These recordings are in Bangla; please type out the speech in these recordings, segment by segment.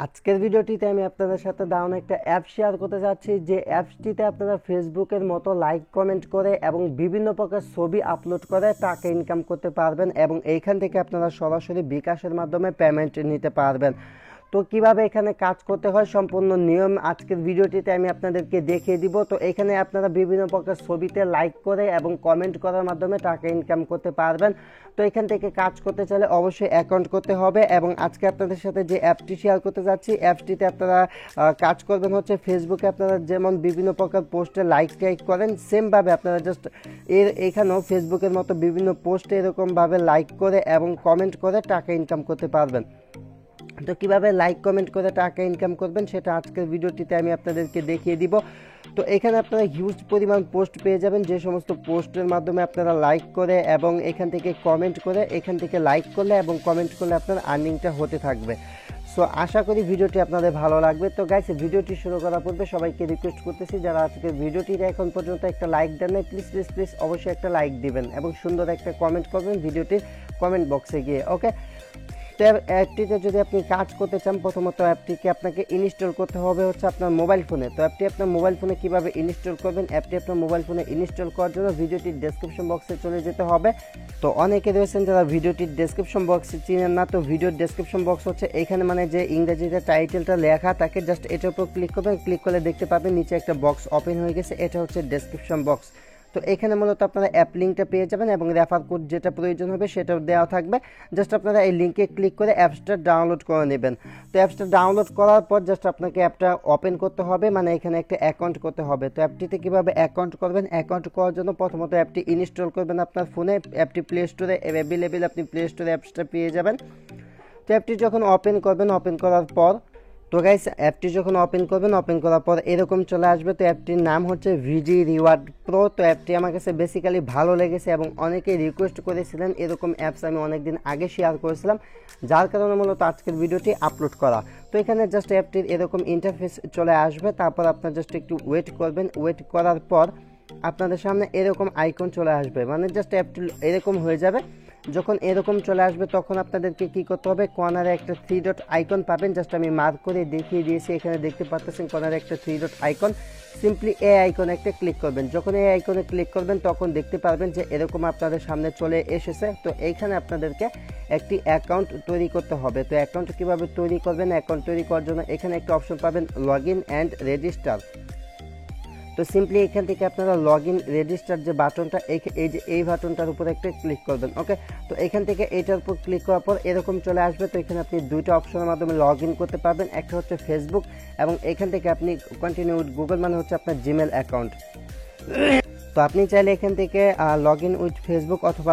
আজকের ভিডিওটিতে আমি আপনাদের সাথে দারুণ একটা অ্যাপ শেয়ার করতে যাচ্ছি, যে অ্যাপসটিতে আপনারা ফেসবুকের মতো লাইক কমেন্ট করে এবং বিভিন্ন প্রকার ছবি আপলোড করে টাকা ইনকাম করতে পারবেন এবং এইখান থেকে আপনারা সরাসরি বিকাশের মাধ্যমে পেমেন্ট নিতে পারবেন। তো কিভাবে এখানে কাজ করতে হয় সম্পূর্ণ নিয়ম আজকের ভিডিওটিতে আমি আপনাদেরকে দেখিয়ে দিব। তো এখানে আপনারা বিভিন্ন প্রকার ছবিতে লাইক করে এবং কমেন্ট করার মাধ্যমে টাকা ইনকাম করতে পারবেন। তো এখান থেকে কাজ করতে চাইলে অবশ্যই অ্যাকাউন্ট করতে হবে এবং আজকে আপনাদের সাথে যে অ্যাপটি শেয়ার করতে যাচ্ছি, অ্যাপটিতে আপনারা কাজ করবেন হচ্ছে ফেসবুকে আপনারা যেমন বিভিন্ন প্রকার পোস্টে লাইক টাইক করেন, সেমভাবে আপনারা জাস্ট এখানেও ফেসবুকের মতো বিভিন্ন পোস্টে এরকমভাবে লাইক করে এবং কমেন্ট করে টাকা ইনকাম করতে পারবেন। তো কিভাবে লাইক কমেন্ট করে টাকা ইনকাম করবেন সেটা আজকের ভিডিওটিতে আমি আপনাদেরকে দেখিয়ে দিব। তো এখানে আপনারা হিউজ পরিমাণ পোস্ট পেয়ে যাবেন, যে সমস্ত পোস্টের মাধ্যমে আপনারা লাইক করে এবং এখান থেকে কমেন্ট করে, এখান থেকে লাইক করলে এবং কমেন্ট করলে আপনার আর্নিংটা হতে থাকবে। সো আশা করি ভিডিওটি আপনাদের ভালো লাগবে। তো গাইস, ভিডিওটি শুরু করার পূর্বে সবাইকে রিকোয়েস্ট করতেছি, যারা আজকের ভিডিওটিতে এখন পর্যন্ত একটা লাইক দেন নাই, প্লিজ প্লিজ প্লিজ অবশ্যই একটা লাইক দিবেন এবং সুন্দর একটা কমেন্ট করবেন ভিডিওটির কমেন্ট বক্সে গিয়ে। ওকে, তো অ্যাপটিতে যদি আপনি কাজ করতে চান, প্রথমত অ্যাপটিকে আপনাকে ইনস্টল করতে হবে হচ্ছে আপনার মোবাইল ফোনে। তো অ্যাপটি আপনার মোবাইল ফোনে কীভাবে ইনস্টল করবেন, অ্যাপটি আপনার মোবাইল ফোনে ইনস্টল করার জন্য ভিডিওটির ডেসক্রিপশন বক্সে চলে যেতে হবে। তো অনেকে রয়েছেন যারা ভিডিওটির ডেসক্রিপশন বক্সে চিনেন না, তো ভিডিওর ডেসক্রিপশন বক্স হচ্ছে এখানে মানে যে ইংরেজিতে টাইটেলটা লেখা থাকে, জাস্ট এটার উপর ক্লিক করবেন। ক্লিক করলে দেখতে পাবেন নিচে একটা বক্স ওপেন হয়ে গেছে, এটা হচ্ছে ডেসক্রিপশন বক্স। তো এখানে মূলত আপনারা অ্যাপ লিঙ্কটা পেয়ে যাবেন এবং রেফার কোড যেটা প্রয়োজন হবে সেটাও দেওয়া থাকবে। জাস্ট আপনারা এই লিঙ্কে ক্লিক করে অ্যাপসটা ডাউনলোড করে নেবেন। তো অ্যাপসটা ডাউনলোড করার পর জাস্ট আপনাকে অ্যাপটা ওপেন করতে হবে, মানে এখানে একটা অ্যাকাউন্ট করতে হবে। তো অ্যাপটিতে কীভাবে অ্যাকাউন্ট করবেন, অ্যাকাউন্ট করার জন্য প্রথমত অ্যাপটি ইনস্টল করবেন আপনার ফোনে। অ্যাপটি প্লে স্টোরে অ্যাভেলেবেল, আপনি প্লে স্টোরে অ্যাপসটা পেয়ে যাবেন। তো অ্যাপটি যখন ওপেন করবেন, ওপেন করার পর তো গাইস অ্যাপটি যখন ওপেন করবেন, ওপেন করার পর এরকম চলে আসবে। তো অ্যাপটির নাম হচ্ছে ভিজি রিওয়ার্ড প্রো। তো অ্যাপটি আমার কাছে বেসিক্যালি ভালো লেগেছে এবং অনেকেই রিকোয়েস্ট করেছিলেন, এরকম অ্যাপস আমি অনেকদিন আগে শেয়ার করেছিলাম, যার কারণে মূলত আজকের ভিডিওটি আপলোড করা। তো এখানে জাস্ট অ্যাপটির এরকম ইন্টারফেস চলে আসবে, তারপর আপনার জাস্ট একটু ওয়েট করবেন। ওয়েট করার পর আপনাদের সামনে এরকম আইকন চলে আসবে, মানে জাস্ট অ্যাপটি এরকম হয়ে যাবে। যখন এরকম চলে আসবে তখন আপনাদেরকে কি করতে হবে, কর্নারে একটা 3 ডট আইকন পাবেন, জাস্ট আমি মার্ক করে দেখিয়ে দিয়েছি। এখানে দেখতে পাচ্ছেন কর্নারে একটা 3 ডট আইকন, সিম্পলি এই আইকনে একটা ক্লিক করবেন। যখন এই আইকনে ক্লিক করবেন তখন দেখতে পারবেন যে এরকম আপনাদের সামনে চলে এসেছে। তো এইখানে আপনাদেরকে একটি অ্যাকাউন্ট তৈরি করতে হবে। তো অ্যাকাউন্ট কীভাবে তৈরি করবেন, অ্যাকাউন্ট তৈরি করার জন্য এখানে একটা অপশন পাবেন লগ ইন অ্যান্ড রেজিস্টার। তো সিম্পলি এখান থেকে আপনারা লগ ইন রেজিস্টার যে বাটনটা, এই যে এই বাটনটার উপর একটা ক্লিক করবেন। ওকে, তো এখান থেকে এইটার উপর ক্লিক করার পর এরকম চলে আসবে। তো এখানে আপনি দুইটা অপশনের মাধ্যমে লগ ইন করতে পারবেন, একটা হচ্ছে ফেসবুক এবং এখান থেকে আপনি কন্টিনিউ উইথ গুগল, মানে হচ্ছে আপনার জিমেল অ্যাকাউন্ট। তো আপনি চাইলে এখান থেকে লগ ইন উইথ ফেসবুক অথবা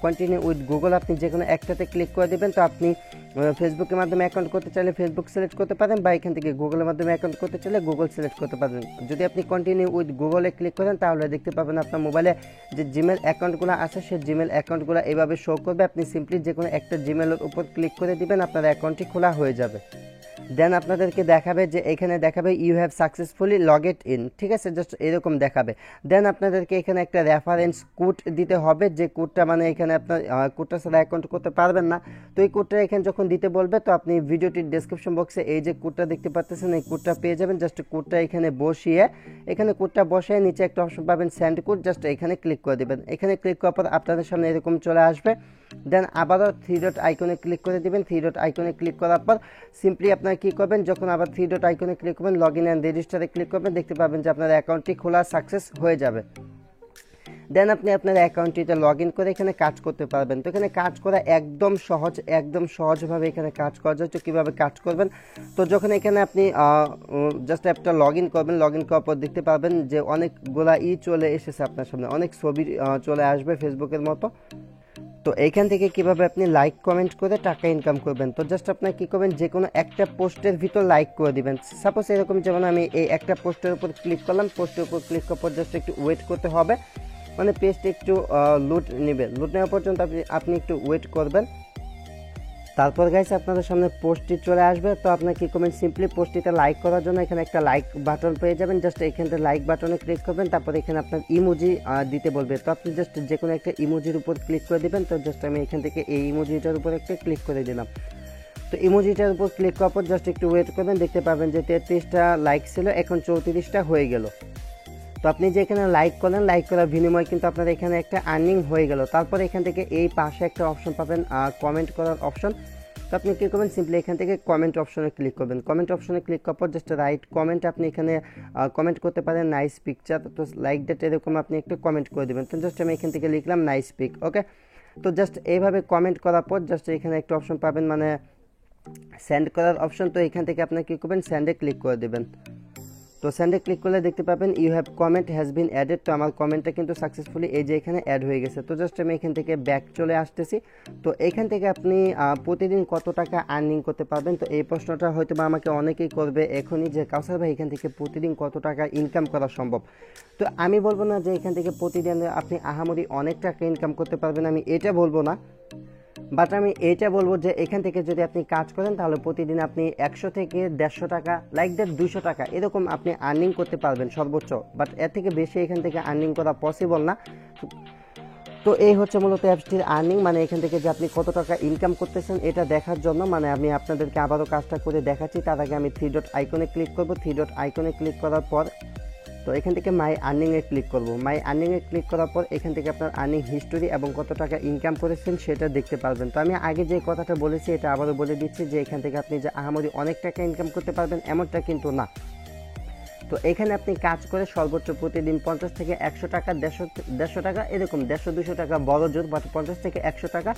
কন্টিনিউ উইথ গুগল, আপনি যে কোনো একটাতে ক্লিক করে দেবেন। তো আপনি ফেসবুকের মাধ্যমে অ্যাকাউন্ট করতে চাইলে ফেসবুক সিলেক্ট করতে পারেন, বা এখান থেকে গুগলের মাধ্যমে অ্যাকাউন্ট করতে চাইলে গুগল সিলেক্ট করতে পারেন। যদি আপনি কন্টিনিউ উইথ গুগলে ক্লিক করেন তাহলে দেখতে পাবেন আপনার মোবাইলে যে জিমেল অ্যাকাউন্টগুলো আছে সেই জিমেল অ্যাকাউন্টগুলো এইভাবে শো করবে। আপনি সিম্পলি যে কোনো একটা জিমেলের উপর ক্লিক করে দিবেন, আপনার অ্যাকাউন্টটি খোলা হয়ে যাবে। দেন আপনাদেরকে দেখাবে যে এখানে দেখাবে you have successfully logged in, ঠিক আছে, জাস্ট এরকম দেখাবে। দেন আপনাদেরকে এখানে একটা রেফারেন্স কোড দিতে হবে, যে কোডটা মানে এখানে আপনার কোডটা ছাড়া অ্যাকাউন্ট করতে পারবেন না। তো এই কোডটা এখানে যখন দিতে বলবে তো আপনি ভিডিওটির ডেসক্রিপশন বক্সে এই যে কোডটা দেখতে পাচ্ছেন এই কোডটা পেয়ে যাবেন। জাস্ট কোডটা এখানে বসিয়ে, এখানে কোডটা বসিয়ে নিচে একটা অপশন পাবেন সেন্ড কোড, জাস্ট এখানে ক্লিক করে দেবেন। এখানে ক্লিক করার পর আপনাদের সামনে এরকম চলে আসবে। দেন আবারও 3 ডট আইকনে ক্লিক করে দেবেন। 3 ডট আইকনে ক্লিক করার পর সিম্পলি আপনারা কী করবেন, যখন আবার 3 ডট আইকনে ক্লিক করবেন লগ ইন অ্যান্ড রেজিস্টারে ক্লিক করবেন, দেখতে পাবেন যে আপনার অ্যাকাউন্টটি খোলা সাকসেস হয়ে যাবে। দেন আপনি আপনার অ্যাকাউন্টটিতে লগ ইন করে এখানে কাজ করতে পারবেন। তো এখানে কাজ করা একদম সহজ, একদম সহজভাবে এখানে কাজ করা যায়। তো কীভাবে কাজ করবেন, তো যখন এখানে আপনি জাস্ট অ্যাপটা লগ ইন করবেন, লগ ইন করার পর দেখতে পাবেন যে অনেকগুলা চলে এসেছে আপনার সামনে, অনেক ছবি চলে আসবে ফেসবুকের মতো। তো এইখান থেকে কিভাবে আপনি লাইক কমেন্ট করে টাকা ইনকাম করবেন, তো জাস্ট আপনার কী করবেন, যে কোনো একটা পোস্টের ভিতর লাইক করে দিবেন। সাপোজ এরকম যেমন আমি এই একটা পোস্টের উপর ক্লিক করলাম, পোস্টের উপর ক্লিক করার পর জাস্ট একটু ওয়েট করতে হবে, মানে পেজটা একটু লুট নেবে। লুট নেওয়া পর্যন্ত আপনি একটু ওয়েট করবেন। তারপর গাইস আপনাদের সামনে পোস্টটি চলে আসবে। তো আপনার কি করবেন, সিম্পলি পোস্টটিতে লাইক করার জন্য এখানে একটা লাইক বাটন পেয়ে যাবেন, জাস্ট এখানে লাইক বাটনে ক্লিক করবেন। তারপর এখানে আপনার ইমোজি দিতে বলবে, তো আপনি জাস্ট যে কোনো একটা ইমোজির উপর ক্লিক করে দেবেন। তো জাস্ট আমি এখান থেকে এই ইমোজিটার উপর একটা ক্লিক করে দিলাম। তো ইমোজিটার উপর ক্লিক করার পর জাস্ট একটু ওয়েট করবেন, দেখতে পাবেন যে 33টা লাইক ছিল, এখন 34টা হয়ে গেল। তো আপনি যে এখানে লাইক করলেন, লাইক করার বিনিময়ে কিন্তু আপনার এখানে একটা আর্নিং হয়ে গেল। তারপর এখান থেকে এই পাশে একটা অপশন পাবেন কমেন্ট করার অপশন। তো আপনি কী করবেন, সিম্পলি এখান থেকে কমেন্ট অপশনে ক্লিক করবেন। কমেন্ট অপশনে ক্লিক করার পর জাস্ট রাইট কমেন্ট আপনি এখানে কমেন্ট করতে পারেন নাইস পিকচার, তো লাইক দ্যাট এরকম আপনি একটু কমেন্ট করে দেবেন। তো জাস্ট আমি এখান থেকে লিখলাম নাইস পিক, ওকে। তো জাস্ট এইভাবে কমেন্ট করার পর জাস্ট এখানে একটা অপশন পাবেন মানে সেন্ড করার অপশন। তো এখান থেকে আপনি কী করবেন, সেন্ডে ক্লিক করে দেবেন। তো সেন্ডে ক্লিক করলে দেখতে পাবেন you have comment has been added. তো আমার কমেন্টটা কিন্তু সাকসেসফুলি এই যে এখানে অ্যাড হয়ে গেছে। তো জাস্ট আমি এখান থেকে ব্যাক চলে আসতেছি। তো এখান থেকে আপনি প্রতিদিন কত টাকা আর্নিং করতে পারবেন, তো এই প্রশ্নটা হয়তো বা আমাকে অনেকেই করবে এখনই যে কাউসার ভাই এখান থেকে প্রতিদিন কত টাকা ইনকাম করা সম্ভব। তো আমি বলবো না যে এখান থেকে প্রতিদিন আপনি আহামরি অনেক টাকা ইনকাম করতে পারবেন, আমি এটা বলবো না, বাট আমি এইটা বলবো যে এখান থেকে যদি আপনি কাজ করেন তাহলে প্রতিদিন আপনি 100 থেকে 150 টাকা লাইক দ্যাট 200 টাকা এরকম আপনি আর্নিং করতে পারবেন সর্বোচ্চ, বাট এর থেকে বেশি এখান থেকে আর্নিং করা পসিবল না। তো এই হচ্ছে মূলত অ্যাপসটির আর্নিং, মানে এখান থেকে যে আপনি কত টাকা ইনকাম করতেছেন এটা দেখার জন্য, মানে আমি আপনাদেরকে আবারও কাজটা করে দেখাচ্ছি। তার আগে আমি 3 ডট আইকনে ক্লিক করব। 3 ডট আইকনে ক্লিক করার পর তো এখান থেকে মাই আর্নিংয়ে ক্লিক করব। মাই আর্নিংয়ে ক্লিক করার পর এখান থেকে আপনার আর্নিং হিস্টোরি এবং কত টাকা ইনকাম করেছেন সেটা দেখতে পারবেন। তো আমি আগে যে কথাটা বলেছি এটা আবারও বলে দিচ্ছি যে এখান থেকে আপনি যে আহামরি অনেক টাকা ইনকাম করতে পারবেন এমনটা কিন্তু না। তো এখানে আপনি কাজ করে সর্বোচ্চ প্রতিদিন 50 থেকে 100 টাকা, 150 টাকা এরকম 150-200 টাকা বড় জোর, বাট 50 থেকে 100 টাকা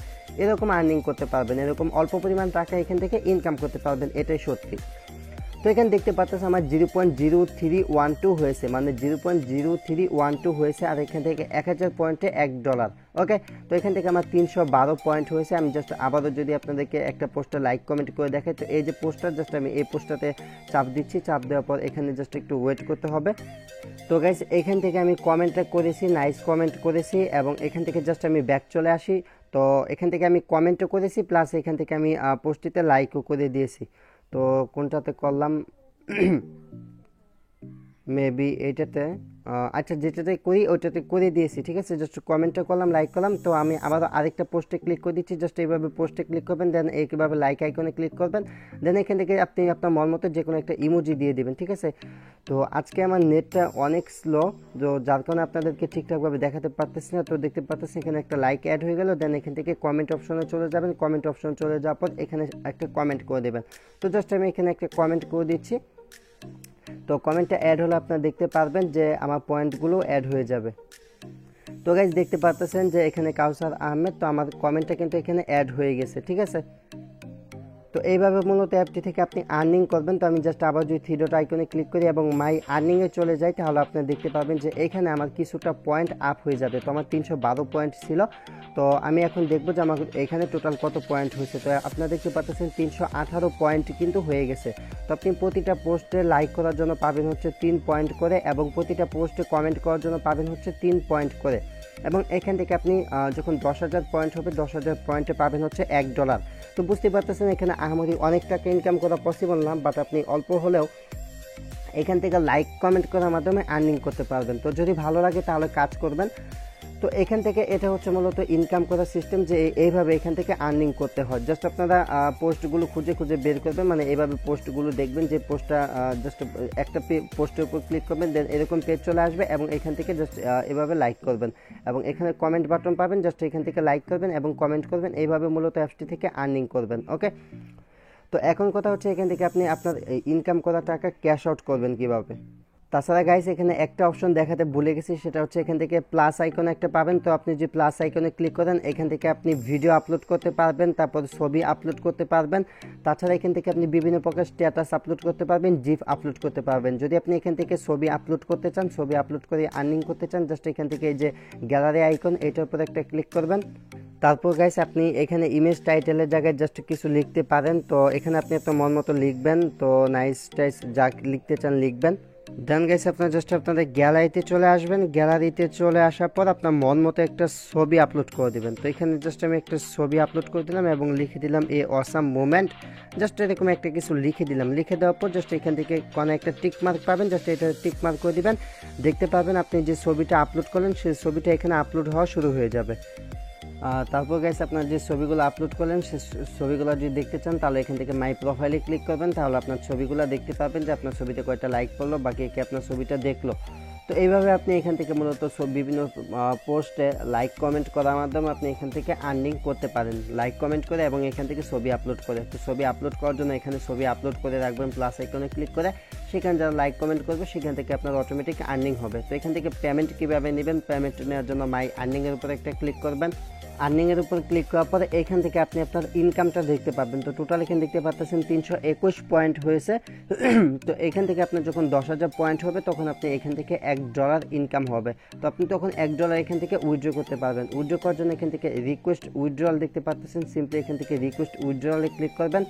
এরকম আর্নিং করতে পারবেন, এরকম অল্প পরিমাণ টাকা এখান থেকে ইনকাম করতে পারবেন, এটাই সত্যি। তো এখানে দেখতে পাচ্ছেন আমার 0.0312 হয়েছে, মানে 0.0312 হয়েছে, আর এখান থেকে 1000 পয়েন্টে $1, ওকে। তো এখান থেকে আমার 312 পয়েন্ট হয়েছে। আমি জাস্ট আবারও যদি আপনাদেরকে একটা পোস্টার লাইক কমেন্ট করে দেখাই, তো এই যে পোস্টার জাস্ট আমি এই পোস্টারতে চাপ দিচ্ছি, চাপ দেওয়ার পর এখানে জাস্ট একটু ওয়েট করতে হবে। তো গাইস এখান থেকে আমি কমেন্টটা করেছি, নাইস কমেন্ট করেছি, এবং এখান থেকে জাস্ট আমি ব্যাক চলে আসি। তো এখান থেকে আমি কমেন্টও করেছি, প্লাস এখান থেকে আমি পোস্টটিতে লাইকও করে দিয়েছি। তো কোনটাতে করলাম, মেবি এইটাতে, আচ্ছা যেটাতে করি ওইটাতে করে দিয়েছি, ঠিক আছে। জাস্ট কমেন্টটা করলাম, লাইক করলাম। তো আমি আবার আরেকটা পোস্টে ক্লিক করে দিচ্ছি, জাস্ট এইভাবে পোস্টে ক্লিক করবেন, দেন এইভাবে লাইক আইকনে ক্লিক করবেন, দেন এখান থেকে আপনি আপনার মন মতো যে কোনো একটা ইমোজি দিয়ে দেবেন, ঠিক আছে। তো আজকে আমার নেটটা অনেক স্লো, তো যার কারণে আপনাদেরকে ঠিকঠাকভাবে দেখাতে পারতেছি না। তো দেখতে পাচ্ছেন এখানে একটা লাইক অ্যাড হয়ে গেল, দেন এখান থেকে কমেন্ট অপশনে চলে যাবেন। কমেন্ট অপশনে চলে যাওয়ার পর এখানে একটা কমেন্ট করে দেবেন। তো জাস্ট আমি এখানে একটা কমেন্ট করে দিচ্ছি। তো কমেন্টটা অ্যাড হলে আপনারা দেখতে পারবেন যে আমার পয়েন্টগুলো অ্যাড হয়ে যাবে। তো গাইজ দেখতে পাচ্ছেন যে এখানে কাউসার আহমেদ, তো আমার কমেন্টটা কিন্তু এখানে অ্যাড হয়ে গেছে, ঠিক আছে। তো এইভাবে মূলত অ্যাপটি থেকে আপনি আর্নিং করবেন। তো আমি জাস্ট আবার যদি 3 ডট আইকনে ক্লিক করি এবং মাই আর্নিংয়ে চলে যাই, তাহলে আপনারা দেখতে পাবেন যে এখানে আমার কিছুটা পয়েন্ট আপ হয়ে যাবে। তো আমার 312 পয়েন্ট ছিল, তো আমি এখন দেখবো যে আমার এখানে টোটাল কত পয়েন্ট হয়েছে। তো আপনারা দেখতে পাচ্ছেন 318 পয়েন্ট কিন্তু হয়ে গেছে। তো আপনি প্রতিটা পোস্টে লাইক করার জন্য পাবেন হচ্ছে 3 পয়েন্ট করে, এবং প্রতিটা পোস্টে কমেন্ট করার জন্য পাবেন হচ্ছে 3 পয়েন্ট করে, এবং এখান থেকে আপনি যখন 10,000 পয়েন্ট হবে 10,000 পয়েন্টে পাবেন হচ্ছে $1। তো বুঝতে পারতেছেন এখানে আহামরি অনেক টাকা ইনকাম করা পসিবল না, বাট আপনি অল্প হলেও এখান থেকে লাইক কমেন্ট করার মাধ্যমে আর্নিং করতে পারবেন। তো যদি ভালো লাগে তাহলে কাজ করবেন। তো এখান থেকে এটা হচ্ছে মূলত ইনকাম করার সিস্টেম, যে এইভাবে এখান থেকে আর্নিং করতে হয়। জাস্ট আপনারা পোস্টগুলো খুঁজে খুঁজে বের করবেন, মানে এইভাবে পোস্টগুলো দেখবেন যে পোস্টটা জাস্ট একটা পোস্টের উপর ক্লিক করবেন, দেন এরকম পেজ চলে আসবে, এবং এখান থেকে জাস্ট এভাবে লাইক করবেন, এবং এখানে কমেন্ট বাটন পাবেন, জাস্ট এখান থেকে লাইক করবেন এবং কমেন্ট করবেন। এইভাবে মূলত অ্যাপসটি থেকে আর্নিং করবেন, ওকে। তো এখন কথা হচ্ছে এখান থেকে আপনি আপনার ইনকাম করা টাকা ক্যাশ আউট করবেন কিভাবে। তাছাড়া গাইস এখানে একটা অপশন দেখাতে ভুলে গেছি, সেটা হচ্ছে এখান থেকে প্লাস আইকন একটা পাবেন। তো আপনি যে প্লাস আইকনে ক্লিক করেন, এখান থেকে আপনি ভিডিও আপলোড করতে পারবেন, তারপর ছবি আপলোড করতে পারবেন। তাছাড়া এখান থেকে আপনি বিভিন্ন প্রকার স্ট্যাটাস আপলোড করতে পারবেন, জিফ আপলোড করতে পারবেন। যদি আপনি এখান থেকে ছবি আপলোড করতে চান, ছবি আপলোড করে আর্নিং করতে চান, জাস্ট এখান থেকে এই যে গ্যালারি আইকন এটার উপর একটা ক্লিক করবেন। তারপর গাইস আপনি এখানে ইমেজ টাইটেলের জায়গায় জাস্ট কিছু লিখতে পারেন। তো এখানে আপনি আপনার মন মতো লিখবেন, তো নাইস টাইস যা লিখতে চান লিখবেন। দেন গাইস আপনার জাস্ট আপনাদের গ্যালারিতে চলে আসবেন। গ্যালারিতে চলে আসার পর আপনার মন মতো একটা ছবি আপলোড করে দেবেন। তো এখানে জাস্ট আমি একটা ছবি আপলোড করে দিলাম এবং লিখে দিলাম এ অসাম মোমেন্ট, জাস্ট এরকম একটা কিছু লিখে দিলাম। লিখে দেওয়ার পর জাস্ট এখান থেকে কোনো একটা টিক মার্ক পাবেন, জাস্ট এটা টিক মার্ক করে দিবেন। দেখতে পাবেন আপনি যে ছবিটা আপলোড করলেন সেই ছবিটা এখানে আপলোড হওয়া শুরু হয়ে যাবে। তারপর গাইস আপনার যে ছবিগুলো আপলোড করলেন সে ছবিগুলো যদি দেখতে চান তাহলে এখান থেকে মাই প্রোফাইলে ক্লিক করবেন, তাহলে আপনার ছবিগুলো দেখতে পাবেন যে আপনার ছবিতে কয়টা লাইক পড়লো বা কে কে আপনার ছবিটা দেখলো। তো এইভাবে আপনি এখান থেকে মূলত বিভিন্ন পোস্টে লাইক কমেন্ট করার মাধ্যমে আপনি এখান থেকে আর্নিং করতে পারেন, লাইক কমেন্ট করে এবং এখান থেকে ছবি আপলোড করে। তো ছবি আপলোড করার জন্য এখানে ছবি আপলোড করে রাখবেন, প্লাস আইকনে ক্লিক করে সেখানে যারা লাইক কমেন্ট করবে সেখান থেকে আপনার অটোমেটিক আর্নিং হবে। তো এখান থেকে পেমেন্ট কীভাবে নেবেন, পেমেন্ট নেওয়ার জন্য মাই আর্নিংয়ের উপর একটা ক্লিক করবেন। আর্নিংয়ের উপর ক্লিক করার পরে এখান থেকে আপনি আপনার ইনকামটা দেখতে পাবেন। তো টোটাল এখানে দেখতে পাচ্ছেন 321 পয়েন্ট হয়েছে। তো এখান থেকে আপনার যখন 10,000 পয়েন্ট হবে তখন আপনি এখান থেকে $1 ইনকাম হবে। তো আপনি তখন $1 এখান থেকে উইথড্র করতে পারবেন। উইথড্র করার জন্য এখান থেকে রিকোয়েস্ট উইথড্রল দেখতে পাচ্ছেন, সিম্পলি এখান থেকে রিকোয়েস্ট উইথড্রলে ক্লিক করবেন।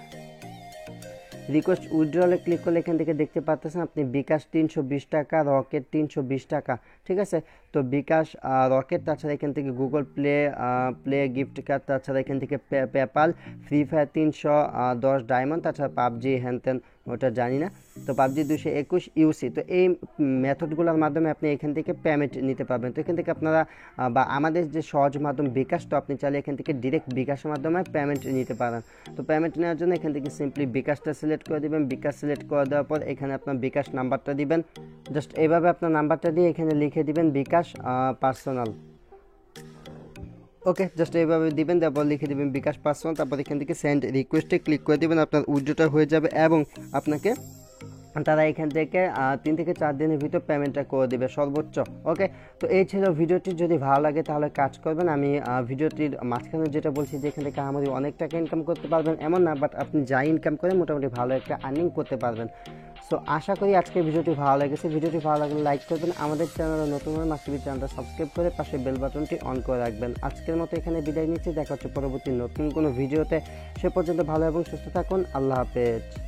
রিকোয়েস্ট উইথড্রলে ক্লিক করলে এখান থেকে দেখতে পাচ্ছেন আপনি বিকাশ 320 টাকা, রকেট 320 টাকা, ঠিক আছে। তো বিকাশ, রকেট, তাছাড়া এখান থেকে গুগল প্লে গিফট কার্ড, তাছাড়া এখান থেকে পেপাল, ফ্রি ফায়ার 310 ডায়মন্ড, তাছাড়া পাবজি হ্যানত্যান ওটা জানি না। তো পাবজি 221 ইউসি। তো এই মেথডগুলোর মাধ্যমে আপনি এখান থেকে পেমেন্ট নিতে পারবেন। তো এখান থেকে আপনারা বা আমাদের যে সহজ মাধ্যম বিকাশ, তো আপনি চাইলে এখান থেকে ডিরেক্ট বিকাশের মাধ্যমে পেমেন্ট নিতে পারেন। তো পেমেন্ট নেওয়ার জন্য এখান থেকে সিম্পলি বিকাশটা সিলেক্ট করে দেবেন। বিকাশ সিলেক্ট করে দেওয়ার পর এখানে আপনার বিকাশ নাম্বারটা দিবেন। জাস্ট এইভাবে আপনার নাম্বারটা দিয়ে এখানে লিখে দিবেন বিকাশ পার্সোনাল। ওকে, জাস্ট এইভাবে দিবেন, তারপর লিখে দেবেন বিকাশ পার্সোনাল, তারপর এখান থেকে সেন্ড রিকোয়েস্টে ক্লিক করে দেবেন। আপনার উইথড্রটা হয়ে যাবে এবং আপনাকে তারা এখান থেকে 3 থেকে 4 দিনের ভিতর পেমেন্টটা করে দেবে সর্বোচ্চ। ওকে, তো এই ছিল ভিডিওটি। যদি ভালো লাগে তাহলে কাজ করবেন। আমি ভিডিওটির মাঝখানে যেটা বলছি যে এখান থেকে আমাদের অনেক টাকা ইনকাম করতে পারবেন এমন না, বাট আপনি যা ইনকাম করেন মোটামুটি ভালো একটা আর্নিং করতে পারবেন। সো আশা করি আজকে ভিডিওটি ভালো লেগেছে। ভিডিওটি ভালো লাগলে লাইক করবেন, আমাদের চ্যানেলে নতুন হলে মাস্টারবি চ্যানেলটা সাবস্ক্রাইব করে পাশে বেল বাটনটি অন করে রাখবেন। আজকের মতো এখানে বিদায় নিচ্ছি, দেখা হচ্ছে পরবর্তী নতুন কোনো ভিডিওতে। সে পর্যন্ত ভালো এবং সুস্থ থাকুন। আল্লাহ হাফেজ।